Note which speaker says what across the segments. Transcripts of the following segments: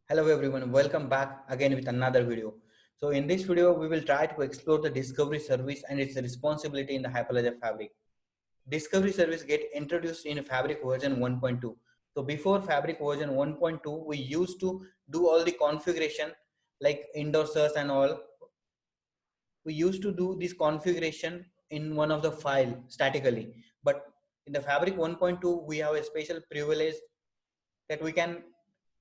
Speaker 1: Hello everyone, welcome back again with another video. So in this video, we will try to explore the Discovery service and its responsibility in the Hyperledger Fabric. Discovery service get introduced in Fabric version 1.2. So before Fabric version 1.2, we used to do all the configuration like endorsers and all. We used to do this configuration in one of the file statically. But in the Fabric 1.2, we have a special privilege that we can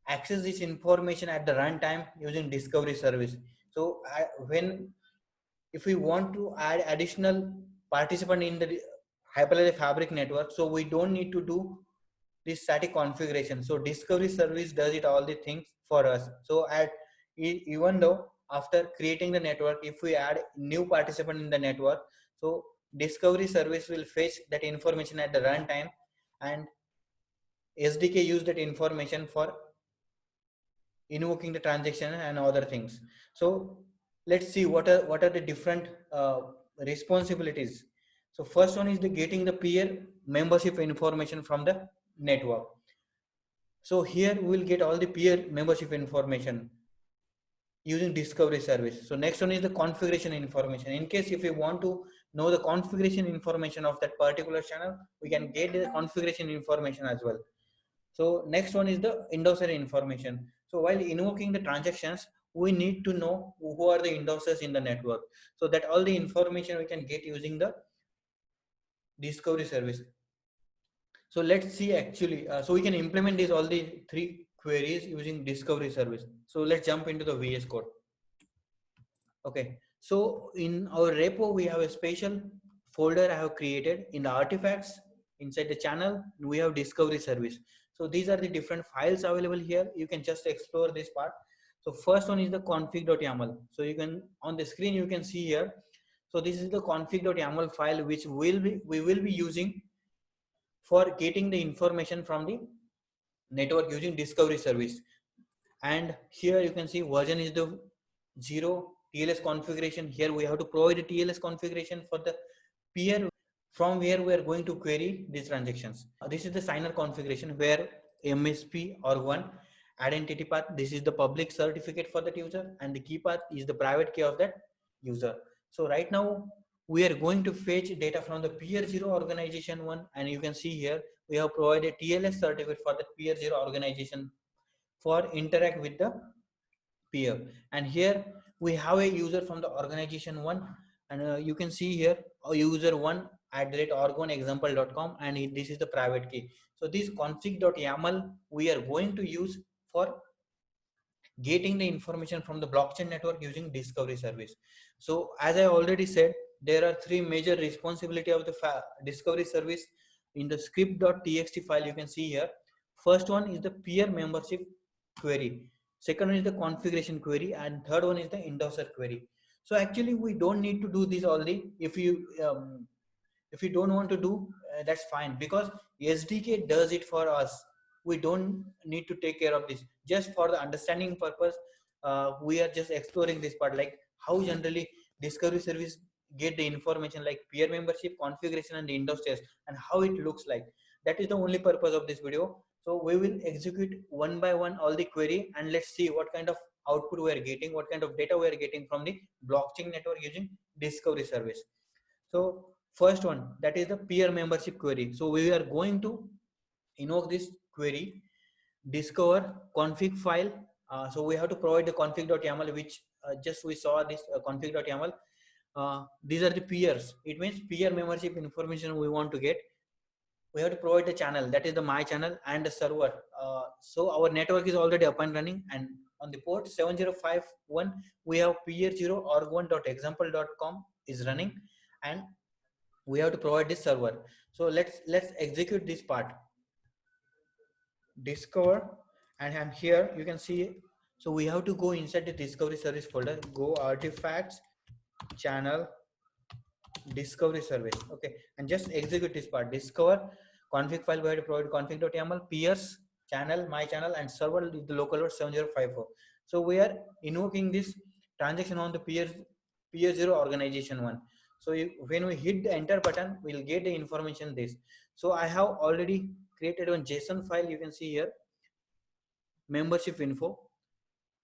Speaker 1: access this information at the runtime using Discovery service. So when if we want to add additional participant in the Hyperledger Fabric network, so we don't need to do this static configuration. So Discovery service does it all the things for us. So even though after creating the network, if we add new participant in the network, so Discovery service will fetch that information at the runtime, and SDK use that information for invoking the transaction and other things. So let's see what are the different responsibilities. So first one is the getting the peer membership information from the network. So here we will get all the peer membership information using Discovery service. So next one is the configuration information. In case if we want to know the configuration information of that particular channel, we can get the configuration information as well. So next one is the endorser information. So while invoking the transactions, we need to know who are the endorsers in the network. So that all the information we can get using the Discovery service. So let's see actually, so we can implement these all the three queries using Discovery service. So let's jump into the VS Code. Okay, so in our repo, we have a special folder I have created in the artifacts. Inside the channel, we have Discovery service. So these are the different files available here. You can just explore this part. So first one is the config.yaml. So you can, on the screen, you can see here. So this is the config.yaml file, which we will be using for getting the information from the network using Discovery service. And here you can see version is the 0 TLS configuration. Here we have to provide a TLS configuration for the peer from where we are going to query these transactions. This is the signer configuration where MSP or one identity path. This is the public certificate for that user, and the key path is the private key of that user. So right now we are going to fetch data from the peer 0 organization one, and you can see here we have provided TLS certificate for the peer 0 organization for interact with the peer. And here we have a user from the organization one, and you can see here a user one at org1example.com, and this is the private key. So this config.yaml we are going to use for getting the information from the blockchain network using Discovery service. So as I already said, there are three major responsibility of the Discovery service in the script.txt file. You can see here, first one is the peer membership query, second one is the configuration query, and third one is the endorser query. So actually we don't need to do this all the, if you don't want to do, that's fine, because SDK does it for us. We don't need to take care of this. Just for the understanding purpose, we are just exploring this part, like how generally Discovery service get the information like peer membership, configuration, and the endorsers, and how it looks like. That is the only purpose of this video. So we will execute one by one all the query, and let's see what kind of output we are getting, what kind of data we are getting from the blockchain network using Discovery service. So first one, that is the peer membership query. So we are going to invoke this query, discover config file. So we have to provide the config.yaml, which just we saw this config.yaml. These are the peers. It means peer membership information we want to get. We have to provide the channel, that is the my channel, and the server. So our network is already up and running, and on the port 7051 we have peer0 org1.example.com is running, and we have to provide this server. So let's execute this part, discover, and I'm here, you can see. So we have to go inside the Discovery service folder, go artifacts, channel, Discovery service. Okay, and just execute this part, discover config file. We have to provide config.yaml, peers, channel, my channel, and server is the local host 7054. So we are invoking this transaction on the peer 0 organization one. So when we hit the enter button, we'll get the information this. So I have already created one JSON file. You can see here membership info.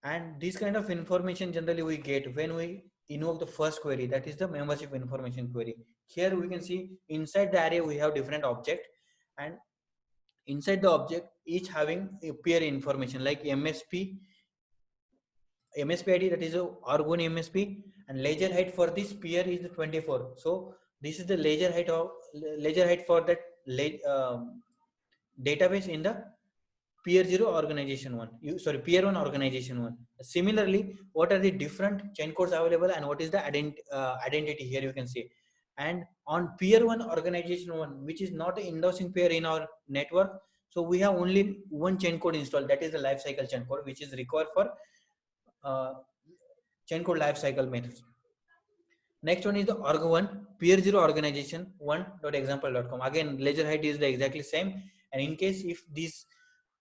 Speaker 1: And this kind of information generally we get when we invoke the first query, that is the membership information query. Here we can see inside the array we have different object, and inside the object each having a peer information like MSP ID, that is a Argon MSP, and ledger height for this peer is the 24. So this is the ledger height for that database in the peer 0 organization 1, peer 1 organization 1. Similarly, what are the different chain codes available and what is the identity here you can see. And on peer 1 organization 1, which is not an endorsing peer in our network, so we have only one chain code installed, that is the lifecycle chain code, which is required for uh, chain code lifecycle methods. Next one is the org1 peer 0 organization 1.example.com. Again, ledger height is the exactly same, and in case if this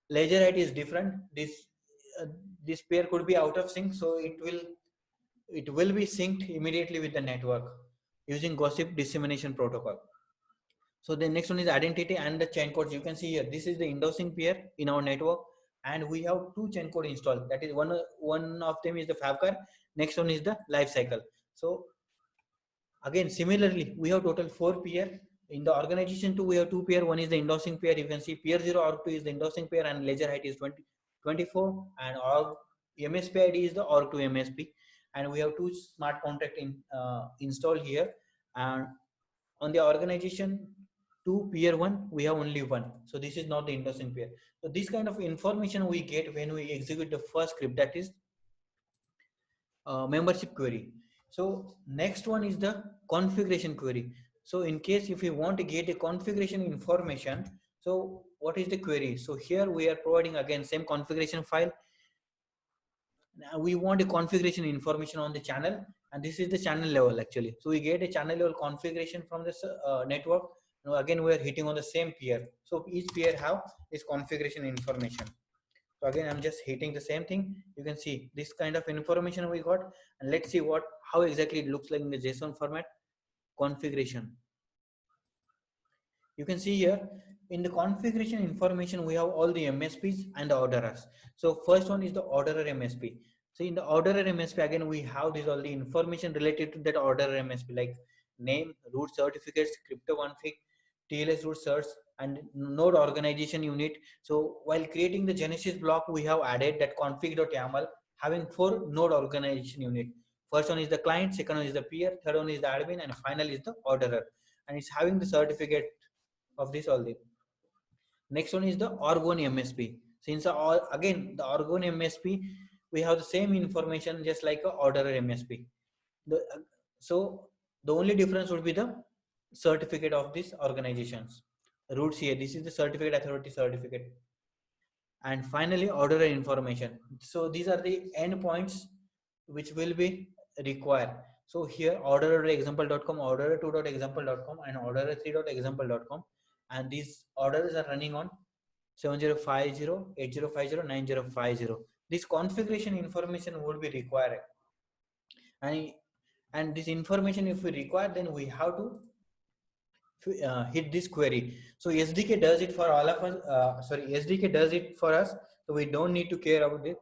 Speaker 1: ledger height is different, this pair could be out of sync, so it will be synced immediately with the network using gossip dissemination protocol. So the next one is identity and the chain codes. You can see here, this is the endorsing peer in our network, and we have two chain code installed. That is one of them is the Fabcar, next one is the lifecycle. So again, similarly, we have total 4 peer. In the organization 2, we have 2 peer. One is the endorsing peer. You can see peer 0 org2 is the endorsing peer, and ledger height is 24, and org MSP ID is the org2 MSP. And we have 2 smart contract installed here. And on the organization 2 peer 1, we have only 1. So this is not the endorsing peer. So this kind of information we get when we execute the first script, that is membership query. So next one is the configuration query. So in case if you want to get a configuration information, so what is the query? So here we are providing again same configuration file. Now we want a configuration information on the channel, and this is the channel level actually. So we get a channel level configuration from this network. Now again we are hitting on the same peer. So each peer have this configuration information. So again, I'm just hitting the same thing. You can see this kind of information we got, and let's see how exactly it looks like in the JSON format. Configuration. You can see here in the configuration information we have all the MSPs and the orderers. So first one is the orderer MSP. So in the orderer MSP again we have this all the information related to that orderer MSP like name, root certificates, crypto config, TLS root certs, and node organization unit. So while creating the Genesis block, we have added that config.yaml having 4 node organization unit. First one is the client, second one is the peer, third one is the admin, and final is the orderer. And it's having the certificate of this all the. Next one is the Argon MSP. Since again the Argon MSP, we have the same information just like a orderer MSP. So the only difference would be the certificate of these organizations. Roots here, this is the certificate authority certificate. And finally orderer information. So these are the endpoints which will be required. So here orderer.example.com, orderer2.example.com, and orderer3.example.com, and these orders are running on 7050, 8050, 9050. This configuration information would be required, and this information if we require, then we have to hit this query. So SDK does it for all of us. SDK does it for us, so we don't need to care about it.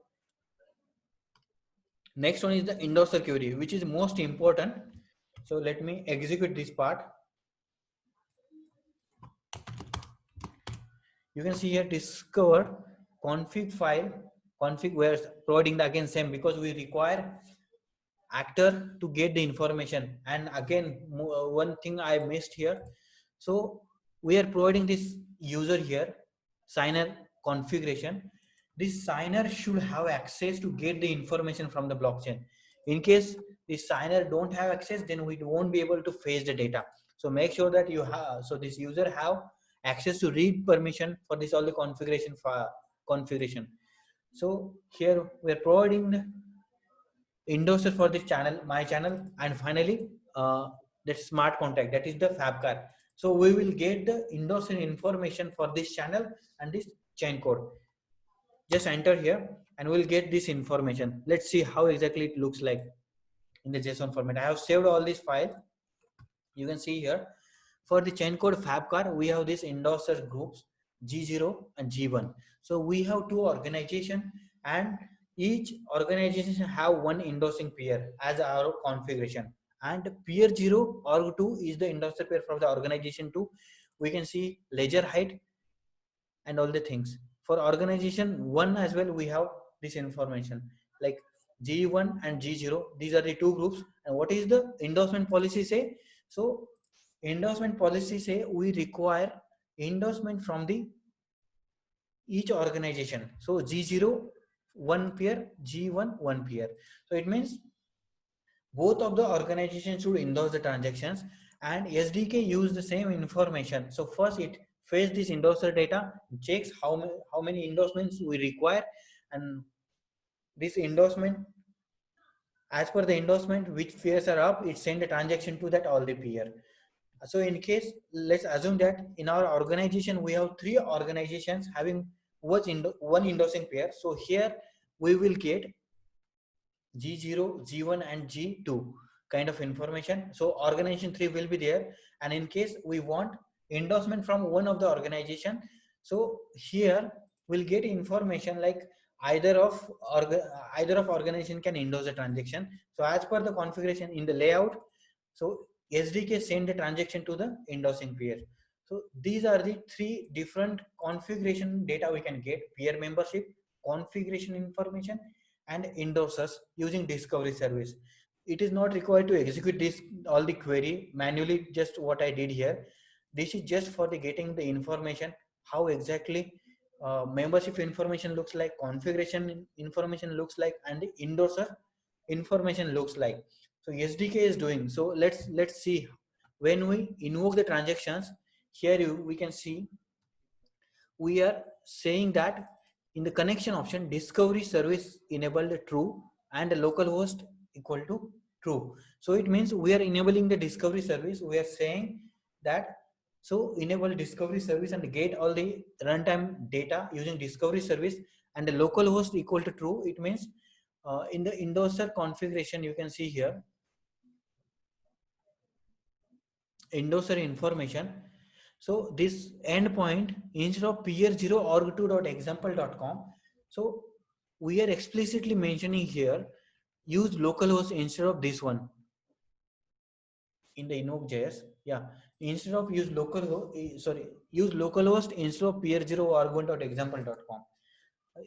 Speaker 1: Next one is the endorser query, which is most important. So let me execute this part. You can see here discover config file, config, where providing the again same, because we require actor to get the information. And again one thing I missed here. So we are providing this user here signer configuration. This signer should have access to get the information from the blockchain. In case the signer don't have access, then we won't be able to fetch the data. So make sure that you have, so this user have access to read permission for this all the configuration. So here we are providing the endorser for this channel, my channel, and finally the smart contract, that is the Fabcar. So we will get the endorser information for this channel and this chain code. Just enter here and we'll get this information. Let's see how exactly it looks like in the JSON format. I have saved all this file. You can see here for the chain code Fabcar, we have this endorser groups G0 and G1. So we have 2 organization, and each organization have one endorsing peer as our configuration, and peer 0 org 2 is the endorser peer from the organization 2. We can see ledger height and all the things. For organization 1 as well, we have this information like G1 and G0. These are the two groups. And what is the endorsement policy say? So endorsement policy say we require endorsement from the each organization. So G0 one peer, G1 one peer. So it means both of the organizations should endorse the transactions, and SDK use the same information. So first it fetch this endorser data, checks how many endorsements we require, and this endorsement, as per the endorsement which peers are up, it send a transaction to that all the peer. So in case, let's assume that in our organization we have three organizations having one endorsing pair. So here we will get G0, G1 and G2 kind of information. So organization 3 will be there, and in case we want endorsement from one of the organization, so here we'll get information like either of organization can endorse the transaction. So as per the configuration in the layout, so SDK send the transaction to the endorsing peer. So these are the three different configuration data we can get: peer membership, configuration information, and endorsers using discovery service. It is not required to execute this all the query manually, just what I did here. This is just for the getting the information, how exactly membership information looks like, configuration information looks like, and the endorser information looks like. So SDK is doing. So let's see when we invoke the transactions. Here we can see we are saying that in the connection option, discovery service enabled true and localhost equal to true. So it means we are enabling the discovery service. We are saying that so enable discovery service and get all the runtime data using discovery service, and the localhost equal to true. It means in the endorser configuration, you can see here endorser information. So this endpoint, instead of peer0 org2.example.com, so we are explicitly mentioning here use localhost instead of this one in the invoke.js. Yeah, instead of use use localhost instead of peer0 org1.example.com.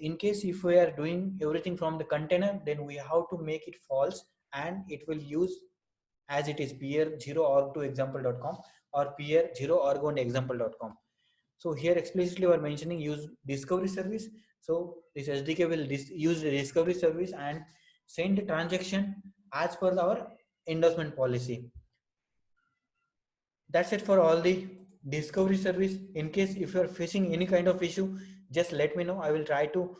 Speaker 1: In case if we are doing everything from the container, then we have to make it false, and it will use as it is peer0 org2example.com or peer0 org1example.com. So here explicitly we are mentioning use discovery service. So this SDK will use the discovery service and send the transaction as per our endorsement policy. That's it for all the discovery service. In case if you are facing any kind of issue, just let me know. I will try to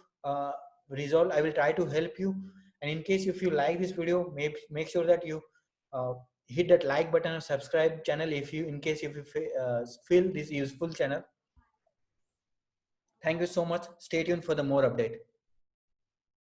Speaker 1: resolve. I will try to help you. And in case if you like this video, make sure that you hit that like button and subscribe channel if you feel this useful channel. Thank you so much. Stay tuned for the more update.